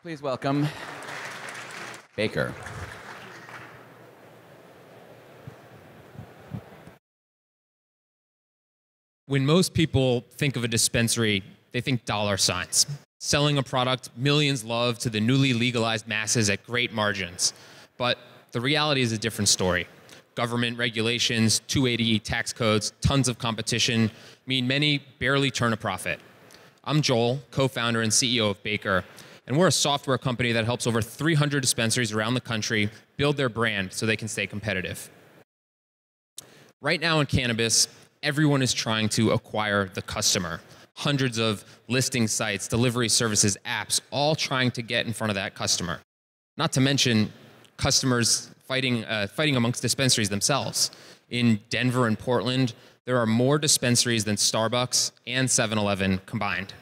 Please welcome Baker. When most people think of a dispensary, they think dollar signs. Selling a product millions love to the newly legalized masses at great margins. But the reality is a different story. Government regulations, 280E tax codes, tons of competition mean many barely turn a profit. I'm Joel, co-founder and CEO of Baker, and we're a software company that helps over 300 dispensaries around the country build their brand so they can stay competitive. Right now in cannabis, everyone is trying to acquire the customer. Hundreds of listing sites, delivery services, apps, all trying to get in front of that customer. Not to mention customers fighting amongst dispensaries themselves. In Denver and Portland, there are more dispensaries than Starbucks and 7-Eleven combined.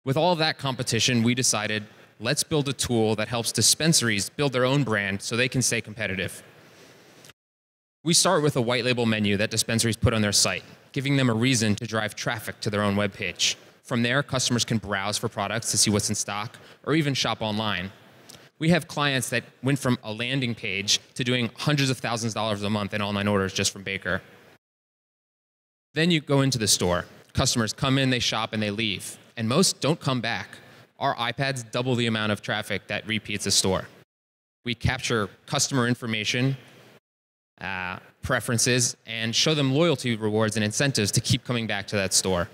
With all of that competition, we decided, let's build a tool that helps dispensaries build their own brand so they can stay competitive. We start with a white label menu that dispensaries put on their site, giving them a reason to drive traffic to their own webpage. From there, customers can browse for products to see what's in stock or even shop online. We have clients that went from a landing page to doing hundreds of thousands of dollars a month in online orders just from Baker. Then you go into the store. Customers come in, they shop, and they leave. And most don't come back. Our iPads double the amount of traffic that repeats a store. We capture customer information, preferences, and show them loyalty rewards and incentives to keep coming back to that store.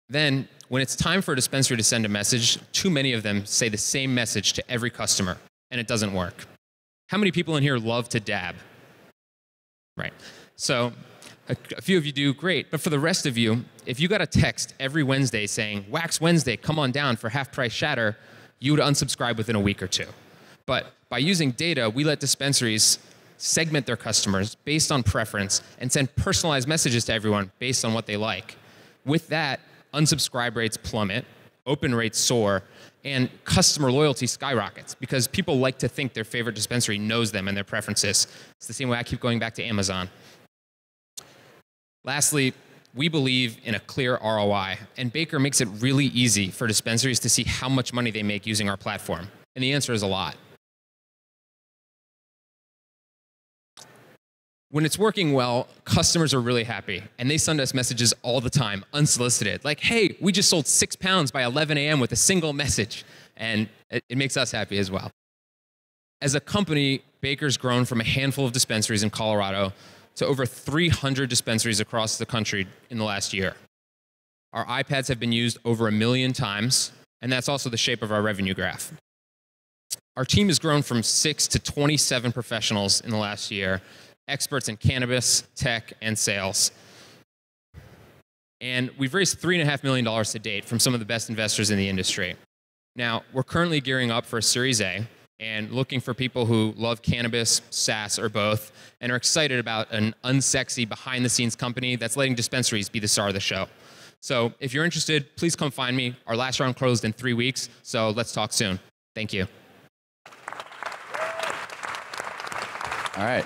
Then, when it's time for a dispensary to send a message, too many of them say the same message to every customer, and it doesn't work. How many people in here love to dab? Right. So, a few of you do, great. But for the rest of you, if you got a text every Wednesday saying, Wax Wednesday, come on down for half-price shatter, you would unsubscribe within a week or two. But by using data, we let dispensaries segment their customers based on preference and send personalized messages to everyone based on what they like. With that, unsubscribe rates plummet, open rates soar, and customer loyalty skyrockets because people like to think their favorite dispensary knows them and their preferences. It's the same way I keep going back to Amazon. Lastly, we believe in a clear ROI, and Baker makes it really easy for dispensaries to see how much money they make using our platform. And the answer is a lot. When it's working well, customers are really happy, and they send us messages all the time, unsolicited, like, hey, we just sold 6 pounds by 11 a.m. with a single message, and it makes us happy as well. As a company, Baker's grown from a handful of dispensaries in Colorado to over 300 dispensaries across the country in the last year. Our iPads have been used over 1 million times, and that's also the shape of our revenue graph. Our team has grown from 6 to 27 professionals in the last year, experts in cannabis, tech, and sales. And we've raised $3.5 million to date from some of the best investors in the industry. Now, we're currently gearing up for a Series A and looking for people who love cannabis, SaaS, or both, and are excited about an unsexy, behind-the-scenes company that's letting dispensaries be the star of the show. So if you're interested, please come find me. Our last round closed in 3 weeks, so let's talk soon. Thank you. All right.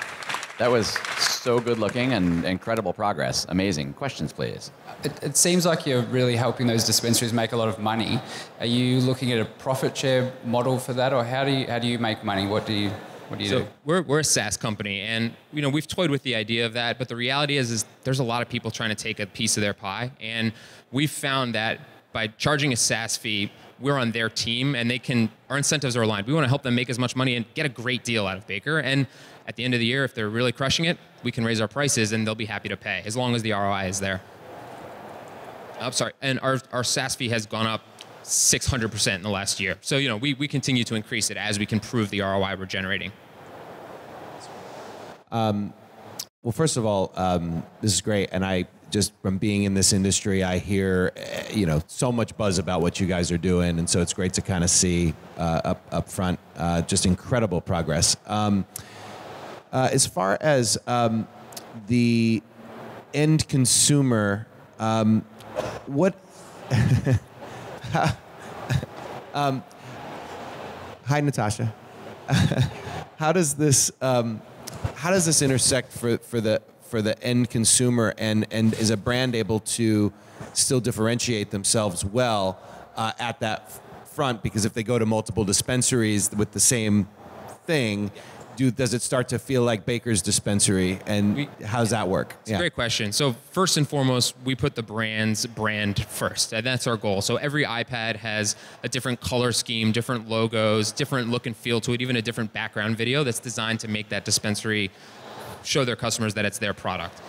That was so good looking and incredible progress. Amazing. Questions, please. It seems like you're really helping those dispensaries make a lot of money. Are you looking at a profit share model for that, or how do you make money? What do you do? We're a SaaS company, and we've toyed with the idea of that, but the reality is there's a lot of people trying to take a piece of their pie, and we've found that by charging a SaaS fee, we're on their team, and our incentives are aligned. We want to help them make as much money and get a great deal out of Baker, and at the end of the year, if they're really crushing it, we can raise our prices, and they'll be happy to pay, as long as the ROI is there. I'm sorry, and our SaaS fee has gone up 600% in the last year. So, we continue to increase it as we can prove the ROI we're generating. Well, first of all, this is great, and just from being in this industry, I hear, so much buzz about what you guys are doing, and so it's great to kind of see up front just incredible progress. As far as the end consumer, what? Hi, Natasha. How does this intersect for the end consumer, and is a brand able to still differentiate themselves well at that front? Because if they go to multiple dispensaries with the same thing, does it start to feel like Baker's dispensary? And how's that work? It's a great question. So first and foremost, we put the brand first, and that's our goal. So every iPad has a different color scheme, different logos, different look and feel to it, even a different background video that's designed to make that dispensary show their customers that it's their product.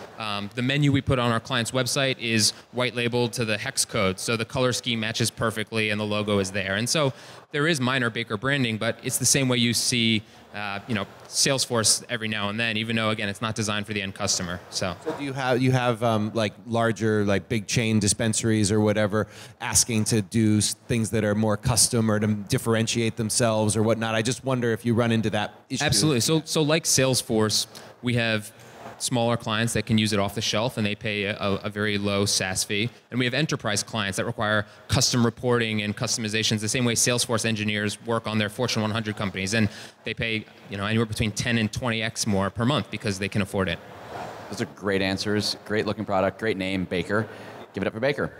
The menu we put on our client's website is white labeled to the hex code, so the color scheme matches perfectly and the logo is there. And so there is minor Baker branding, but it's the same way you see Salesforce every now and then, even though, again, it's not designed for the end customer. So do you have like larger, like big chain dispensaries or whatever asking to do things that are more custom or to differentiate themselves or whatnot? I just wonder if you run into that issue. Absolutely. So like Salesforce, we have smaller clients that can use it off the shelf and they pay a very low SaaS fee. And we have enterprise clients that require custom reporting and customizations the same way Salesforce engineers work on their Fortune 100 companies. And they pay anywhere between 10 and 20x more per month because they can afford it. Those are great answers. Great looking product. Great name, Baker. Give it up for Baker.